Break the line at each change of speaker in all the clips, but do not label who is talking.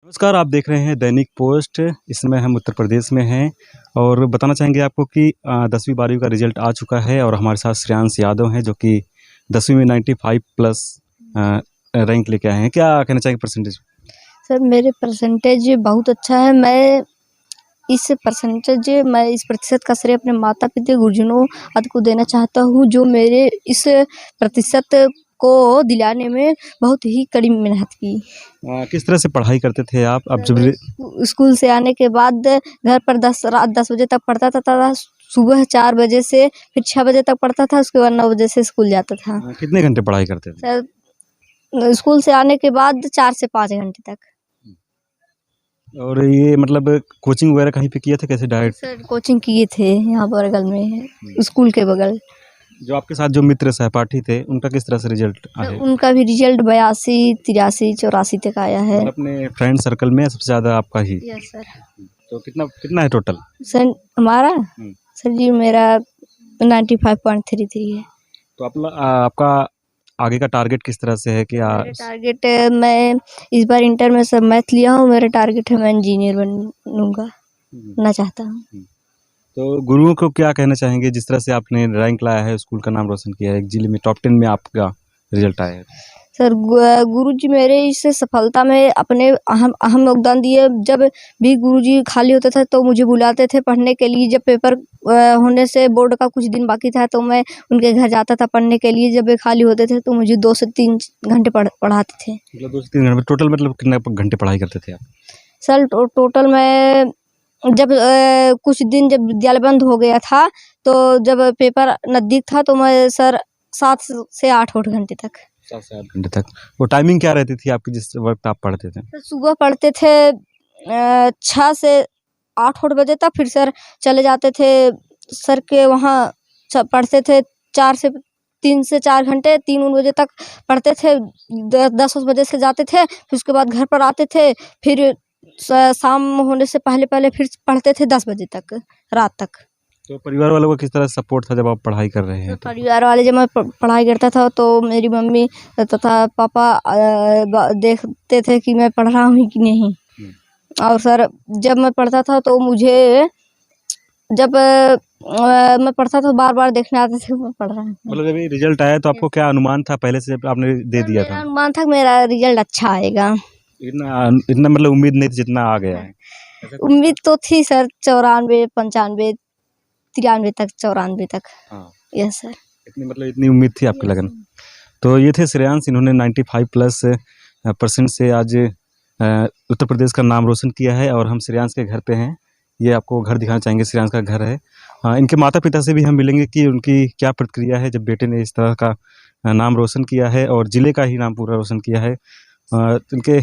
नमस्कार, आप देख रहे हैं दैनिक पोस्ट। इस समय हम उत्तर प्रदेश में हैं और बताना चाहेंगे आपको कि 10वीं 12वीं का रिजल्ट आ चुका है और हमारे साथ श्रेयांश यादव हैं जो कि 10वीं में 95 प्लस रैंक लेके आए हैं। क्या कहना चाहेंगे परसेंटेज?
सर मेरे परसेंटेज बहुत अच्छा है। मैं इस प्रतिशत का श्रेय अपने माता पिता गुरुजनों आदि को देना चाहता हूँ, जो मेरे इस प्रतिशत को दिलाने में बहुत ही कड़ी मेहनत की।
किस तरह से पढ़ाई करते थे आप? अब जब
स्कूल से आने के बाद घर पर रात 10 बजे तक पढ़ता था। सुबह 4 बजे से फिर 6 बजे तक पढ़ता था, उसके बाद 9 बजे से स्कूल जाता था।
कितने घंटे पढ़ाई करते थे?
सर स्कूल से आने के बाद 4 से 5 घंटे तक।
और ये मतलब कोचिंग वगैरह कहीं पे किए थे, कैसे डायरेक्ट?
सर कोचिंग किए थे, यहाँ बगल में है, स्कूल के बगल।
जो आपके साथ जो मित्र सहपाठी थे उनका किस तरह से रिजल्ट आया?
उनका भी रिजल्ट 82, 83, 84 तक आया है।
अपने फ्रेंड सर्कल में सबसे ज़्यादा आपका ही?
Yes sir.
तो कितना कितना है टोटल?
सर हमारा सर जी मेरा 95.33 है।
तो आपका आगे का टारगेट किस तरह से है कि
मेरा टारगेट, मैं इस बार इंटर में सब मैथ लिया हूँ। मेरा टारगेट है मैं इंजीनियर बनना चाहता हूँ।
तो गुरुओं को क्या कहना चाहेंगे जिस तरह से आपने रैंक लाया है, स्कूल का नाम रोशन किया है, एक जिले में टॉप 10 में आपका रिजल्ट आया है?
सर गुरुजी मेरे इस सफलता में अपने अहम योगदान दिए। जब भी गुरुजी खाली होते थे तो मुझे बुलाते थे पढ़ने के लिए। जब पेपर होने से बोर्ड का कुछ दिन बाकी था तो मैं उनके घर जाता था पढ़ने के लिए। जब वे खाली होते थे तो मुझे 2 से 3 घंटे पढ़ाते थे।
मतलब 2 से 3 घंटे टोटल, मतलब कितने घंटे पढ़ाई करते थे आप?
सर टोटल में जब कुछ दिन जब विद्यालय बंद हो गया था तो जब पेपर नज़दीक था तो मैं सर 7 से 8 घंटे तक।
7 से 8 घंटे तक। वो टाइमिंग क्या रहती थी आपकी जिस वक्त आप पढ़ते थे?
तो सुबह पढ़ते थे 6 से 8 बजे तक, फिर सर चले जाते थे सर के वहाँ पढ़ते थे 3 से 4 घंटे, 3 बजे तक पढ़ते थे। 10 बजे से जाते थे, फिर उसके बाद घर पर आते थे। फिर शाम होने से पहले फिर पढ़ते थे 10 बजे तक, रात तक।
तो परिवार वालों का किस तरह सपोर्ट था जब आप पढ़ाई कर रहे हैं?
तो परिवार वाले, जब मैं पढ़ाई करता था तो मेरी मम्मी तथा पापा देखते थे कि मैं पढ़ रहा हूँ कि नहीं। और सर जब मैं पढ़ता था तो मुझे जब मैं पढ़ता था बार बार देखने आते थे मैं पढ़ रहा हूँ।
मतलब जब ये रिजल्ट आया तो आपको क्या अनुमान था पहले से, आपने दे दिया था?
मेरा अनुमान था कि मेरा रिजल्ट अच्छा आएगा।
इतना मतलब उम्मीद नहीं थी जितना आ गया है?
उम्मीद तो थी सर 94, 95, 93 तक, 94 तक।
हाँ।
Yes sir.
इतनी उम्मीद थी आपकी लगन। तो ये थे श्रेयांश, इन्होंने 95 प्लस % से आज उत्तर प्रदेश का नाम रोशन किया है और हम श्रेयांश के घर पे हैं। ये आपको घर दिखाना चाहेंगे, श्रेयांश का घर है। इनके माता पिता से भी हम मिलेंगे कि उनकी क्या प्रतिक्रिया है जब बेटे ने इस तरह का नाम रोशन किया है और ज़िले का ही नाम पूरा रोशन किया है। इनके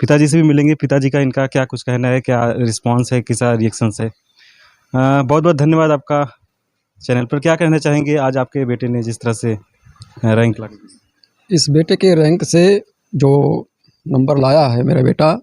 पिताजी से भी मिलेंगे, पिताजी का इनका क्या कुछ कहना है, क्या रिस्पॉन्स है, कैसा रिएक्शंस है। बहुत बहुत धन्यवाद आपका चैनल पर। क्या कहना चाहेंगे आज आपके बेटे ने जिस तरह से रैंक ला?
इस बेटे के रैंक से जो नंबर लाया है मेरा बेटा,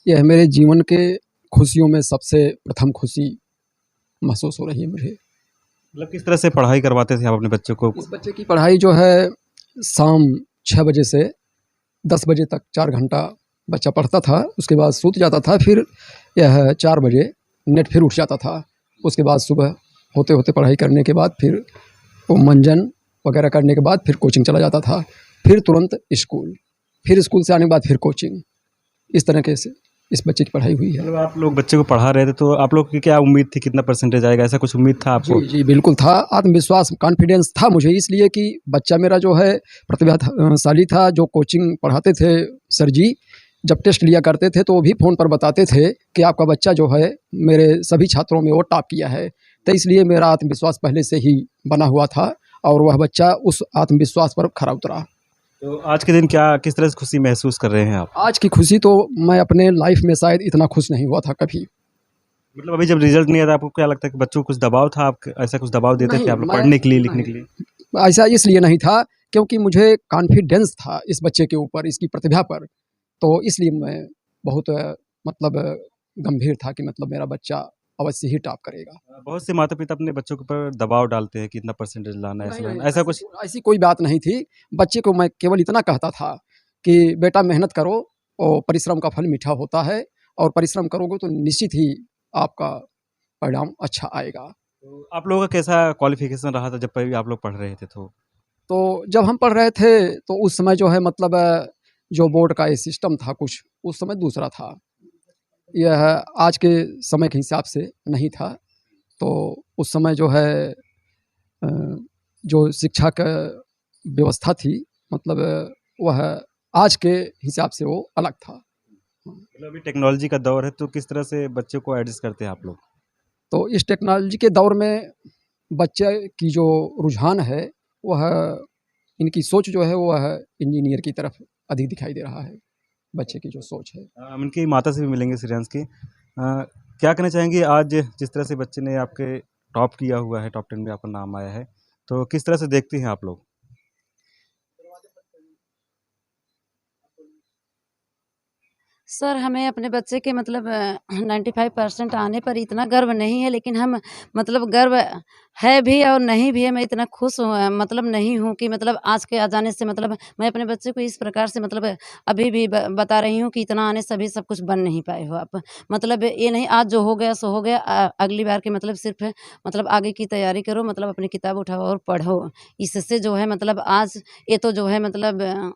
यह मेरे जीवन के खुशियों में सबसे प्रथम खुशी महसूस हो रही है मुझे।
मतलब किस तरह से पढ़ाई करवाते थे आप अपने बच्चों को?
इस बच्चे की पढ़ाई जो है शाम 6 बजे से 10 बजे तक 4 घंटा बच्चा पढ़ता था। उसके बाद सूत जाता था, फिर यह 4 बजे नेट फिर उठ जाता था। उसके बाद सुबह होते होते पढ़ाई करने के बाद फिर वो मंजन वगैरह करने के बाद फिर कोचिंग चला जाता था, फिर तुरंत स्कूल, फिर स्कूल से आने के बाद फिर कोचिंग। इस तरीके से इस बच्चे की पढ़ाई हुई है।
मतलब आप लोग बच्चे को पढ़ा रहे थे तो आप लोग की क्या उम्मीद थी, कितना परसेंटेज आएगा, ऐसा कुछ उम्मीद था आपको?
जी बिल्कुल था, आत्मविश्वास कॉन्फिडेंस था मुझे, इसलिए कि बच्चा मेरा जो है प्रतिभाशाली था। जो कोचिंग पढ़ाते थे सर जी, जब टेस्ट लिया करते थे तो वो भी फ़ोन पर बताते थे कि आपका बच्चा जो है मेरे सभी छात्रों में वो टॉप किया है। तो इसलिए मेरा आत्मविश्वास पहले से ही बना हुआ था और वह बच्चा उस आत्मविश्वास पर खरा उतरा।
तो आज के दिन किस तरह से खुशी महसूस कर रहे हैं आप?
आज की खुशी तो मैं अपने लाइफ में शायद इतना खुश नहीं हुआ था कभी।
मतलब अभी जब रिजल्ट नहीं आता आपको क्या लगता है कि बच्चों को कुछ दबाव था, आप ऐसा कुछ दबाव देते थे आप लोग पढ़ने के लिए, लिखने के लिए?
ऐसा इसलिए नहीं था क्योंकि मुझे कॉन्फिडेंस था इस बच्चे के ऊपर, इसकी प्रतिभा पर। तो इसलिए मैं बहुत मतलब गंभीर था कि मतलब मेरा बच्चा अवश्य ही टॉप करेगा।
बहुत से माता पिता अपने बच्चों के ऊपर दबाव डालते हैं कि इतना परसेंटेज लाना है, ऐसा लाना, ऐसा कुछ?
ऐसी कोई बात नहीं थी। बच्चे को मैं केवल इतना कहता था कि बेटा मेहनत करो और परिश्रम का फल मीठा होता है और परिश्रम करोगे तो निश्चित ही आपका परिणाम अच्छा आएगा।
तो आप लोगों का कैसा क्वालिफिकेशन रहा था जब पहले आप लोग पढ़ रहे थे
तो जब हम पढ़ रहे थे तो उस समय जो है मतलब जो बोर्ड का ये सिस्टम था कुछ उस समय दूसरा था। यह आज के समय के हिसाब से नहीं था। तो उस समय जो है अ, जो शिक्षा का व्यवस्था थी मतलब वह आज के हिसाब से वो अलग था।
मतलब अभी टेक्नोलॉजी का दौर है तो किस तरह से बच्चों को एडजस्ट करते हैं आप लोग?
तो इस टेक्नोलॉजी के दौर में बच्चे की जो रुझान है वह इनकी सोच जो है वह इंजीनियर की तरफ अधिक दिखाई दे रहा है, बच्चे की जो सोच है।
हम इनकी माता से भी मिलेंगे श्रेयांश की। क्या कहना चाहेंगे आज जिस तरह से बच्चे ने आपके टॉप किया हुआ है, टॉप 10 में आपका नाम आया है, तो किस तरह से देखती हैं आप लोग?
सर हमें अपने बच्चे के मतलब 95% आने पर इतना गर्व नहीं है, लेकिन हम मतलब गर्व है भी और नहीं भी है। मैं इतना खुश हूँ मतलब नहीं हूँ कि मतलब आज के आ जाने से मतलब मैं अपने बच्चे को इस प्रकार से मतलब अभी भी बता रही हूँ कि इतना आने से अभी सब कुछ बन नहीं पाए हो आप। मतलब ये नहीं आज जो हो गया सो हो गया, अगली बार के मतलब सिर्फ मतलब आगे की तैयारी करो, मतलब अपनी किताब उठाओ और पढ़ो। इससे जो है मतलब आज ये तो जो है मतलब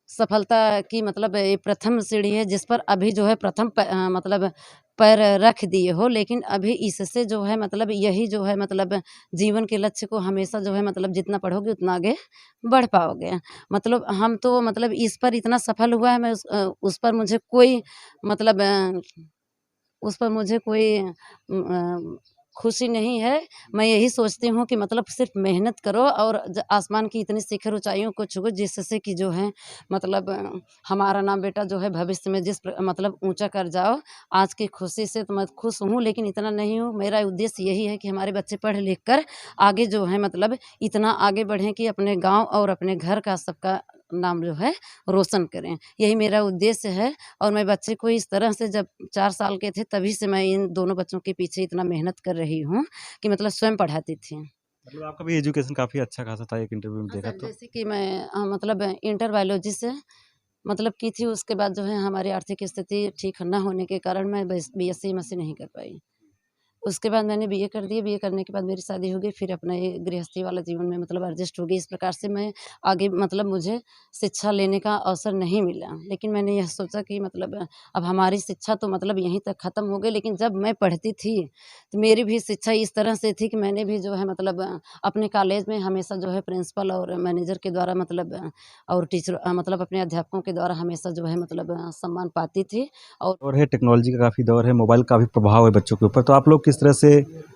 सफलता की मतलब ये प्रथम सीढ़ी है जिस पर अभी जो है प्रथम मतलब पैर रख दिए हो, लेकिन अभी इससे जो है मतलब यही जो है मतलब जीवन के लक्ष्य को हमेशा जो है मतलब जितना पढ़ोगे उतना आगे बढ़ पाओगे। मतलब हम तो मतलब इस पर इतना सफल हुआ है, मैं उस पर मुझे कोई मतलब उस पर मुझे कोई खुशी नहीं है। मैं यही सोचती हूँ कि मतलब सिर्फ मेहनत करो और आसमान की इतनी शिखर ऊंचाइयों को छुओ जिससे कि जो है मतलब हमारा नाम बेटा जो है भविष्य में मतलब ऊंचा कर जाओ। आज की खुशी से तो मैं खुश हूँ, लेकिन इतना नहीं हूँ। मेरा उद्देश्य यही है कि हमारे बच्चे पढ़ लिख कर आगे जो है मतलब इतना आगे बढ़ें कि अपने गाँव और अपने घर का सबका नाम जो है रोशन करें। यही मेरा उद्देश्य है। और मैं बच्चे को इस तरह से जब 4 साल के थे तभी से मैं इन दोनों बच्चों के पीछे इतना मेहनत कर रही हूँ कि मतलब स्वयं पढ़ाती थी।
मतलब आपका भी एजुकेशन काफ़ी अच्छा खासा था, एक इंटरव्यू में देखा
सर
तो।
जैसे कि मैं मतलब इंटर बायोलॉजी से मतलब की थी, उसके बाद जो है हमारी आर्थिक स्थिति ठीक न होने के कारण मैं बीएससी एमएससी नहीं कर पाई। उसके बाद मैंने बीए कर दिया, बीए करने के बाद मेरी शादी हो गई, फिर अपना ये गृहस्थी वाला जीवन में मतलब एडजस्ट हो गई। इस प्रकार से मैं आगे मतलब मुझे शिक्षा लेने का अवसर नहीं मिला, लेकिन मैंने यह सोचा कि मतलब अब हमारी शिक्षा तो मतलब यहीं तक ख़त्म हो गई। लेकिन जब मैं पढ़ती थी तो मेरी भी शिक्षा इस तरह से थी कि मैंने भी जो है मतलब अपने कॉलेज में हमेशा जो है प्रिंसिपल और मैनेजर के द्वारा मतलब और टीचर मतलब अपने अध्यापकों के द्वारा हमेशा जो है मतलब सम्मान पाती थी।
और है टेक्नोलॉजी का काफ़ी दौर है, मोबाइल का भी प्रभाव है बच्चों के ऊपर, तो आप लोग किस तरह से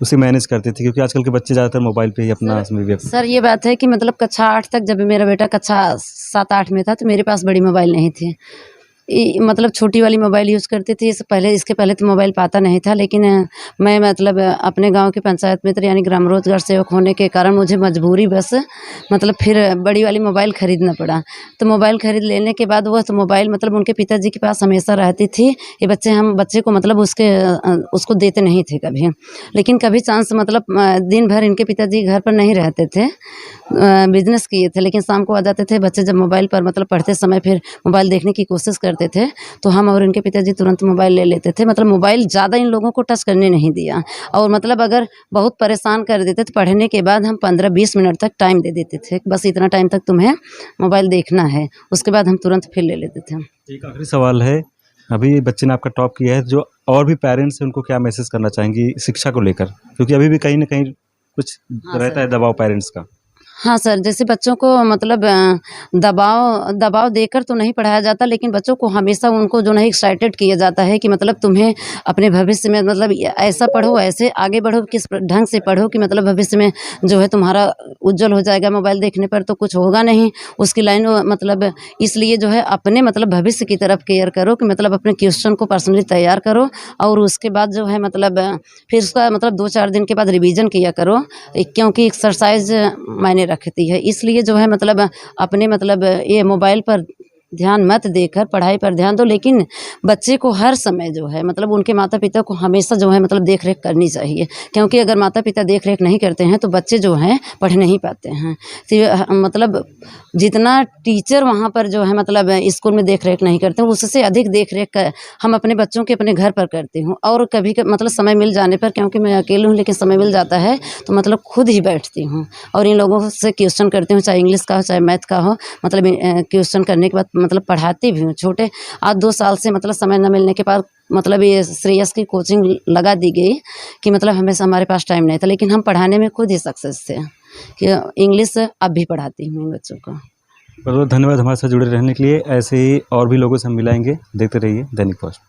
उसे मैनेज करते थे? क्योंकि आजकल के बच्चे ज़्यादातर मोबाइल पे ही अपना समय व्यक्त।
सर ये बात है कि मतलब कक्षा 8 तक जब मेरा बेटा कक्षा 7-8 में था तो मेरे पास बड़ी मोबाइल नहीं थी। मतलब छोटी वाली मोबाइल यूज़ करती थी। इसके पहले तो मोबाइल पाता नहीं था, लेकिन मैं मतलब अपने गांव के पंचायत मित्र यानी ग्राम रोजगार सेवक होने के कारण मुझे मजबूरी बस मतलब फिर बड़ी वाली मोबाइल ख़रीदना पड़ा। तो मोबाइल ख़रीद लेने के बाद वह तो मोबाइल मतलब उनके पिताजी के पास हमेशा रहती थी। ये बच्चे को मतलब उसको देते नहीं थे कभी। लेकिन कभी चांस मतलब दिन भर इनके पिताजी घर पर नहीं रहते थे, बिजनेस किए थे, लेकिन शाम को आ जाते थे बच्चे जब मोबाइल पर मतलब पढ़ते समय फिर मोबाइल देखने की कोशिश करते थे तो हम और इनके पिताजी तुरंत मोबाइल ले लेते थे। मतलब मोबाइल ज़्यादा इन लोगों को टच करने नहीं दिया, और मतलब अगर बहुत परेशान कर देते तो पढ़ने के बाद हम 15-20 मिनट तक टाइम दे देते थे, बस इतना टाइम तक तुम्हें मोबाइल देखना है, उसके बाद हम तुरंत फिर ले लेते थे।
एक आखिरी सवाल है, अभी बच्चे ने आपका टॉप किया है, जो और भी पेरेंट्स हैं उनको क्या मैसेज करना चाहेंगी शिक्षा को लेकर? क्योंकि अभी भी कहीं न कहीं कुछ
हाँ
रहता है
सर।
दबाव पेरेंट्स का।
हाँ सर, जैसे बच्चों को मतलब दबाव देकर तो नहीं पढ़ाया जाता, लेकिन बच्चों को हमेशा उनको जो है एक्साइटेड किया जाता है कि मतलब तुम्हें अपने भविष्य में मतलब ऐसा पढ़ो, ऐसे आगे बढ़ो, किस ढंग से पढ़ो कि मतलब भविष्य में जो है तुम्हारा उज्जवल हो जाएगा। मोबाइल देखने पर तो कुछ होगा नहीं, उसकी लाइन मतलब इसलिए जो है अपने मतलब भविष्य की तरफ केयर करो कि मतलब अपने क्वेश्चन को पर्सनली तैयार करो, और उसके बाद जो है मतलब फिर उसका मतलब 2-4 दिन के बाद रिवीजन किया करो, क्योंकि एक्सरसाइज मायने रखती है। इसलिए जो है मतलब अपने मतलब ये मोबाइल पर ध्यान मत देकर पढ़ाई पर ध्यान दो, लेकिन बच्चे को हर समय जो है मतलब उनके माता पिता को हमेशा जो है मतलब देख रेख करनी चाहिए, क्योंकि अगर माता पिता देख रेख नहीं करते हैं तो बच्चे जो हैं पढ़ नहीं पाते हैं। तो मतलब जितना टीचर वहाँ पर जो है मतलब स्कूल में देख रेख नहीं करते हैं, उससे अधिक देख रेख हम अपने बच्चों के अपने घर पर करती हूँ। और कभी मतलब समय मिल जाने पर, क्योंकि मैं अकेली हूँ लेकिन समय मिल जाता है तो मतलब खुद ही बैठती हूँ और इन लोगों से क्वेश्चन करती हूँ, चाहे इंग्लिश का हो चाहे मैथ का हो। मतलब क्वेश्चन करने के बाद मतलब पढ़ाती भी हूँ। छोटे आज 2 साल से मतलब समय न मिलने के बाद मतलब ये श्रेयस की कोचिंग लगा दी गई कि मतलब हमेशा हमारे पास टाइम नहीं था, लेकिन हम पढ़ाने में खुद ही सक्सेस थे कि इंग्लिश अब भी पढ़ाती हूँ इन बच्चों को।
बहुत बहुत धन्यवाद हमारे साथ जुड़े रहने के लिए। ऐसे ही और भी लोगों से हम मिलाएंगे। देखते रहिए दैनिक पोस्ट।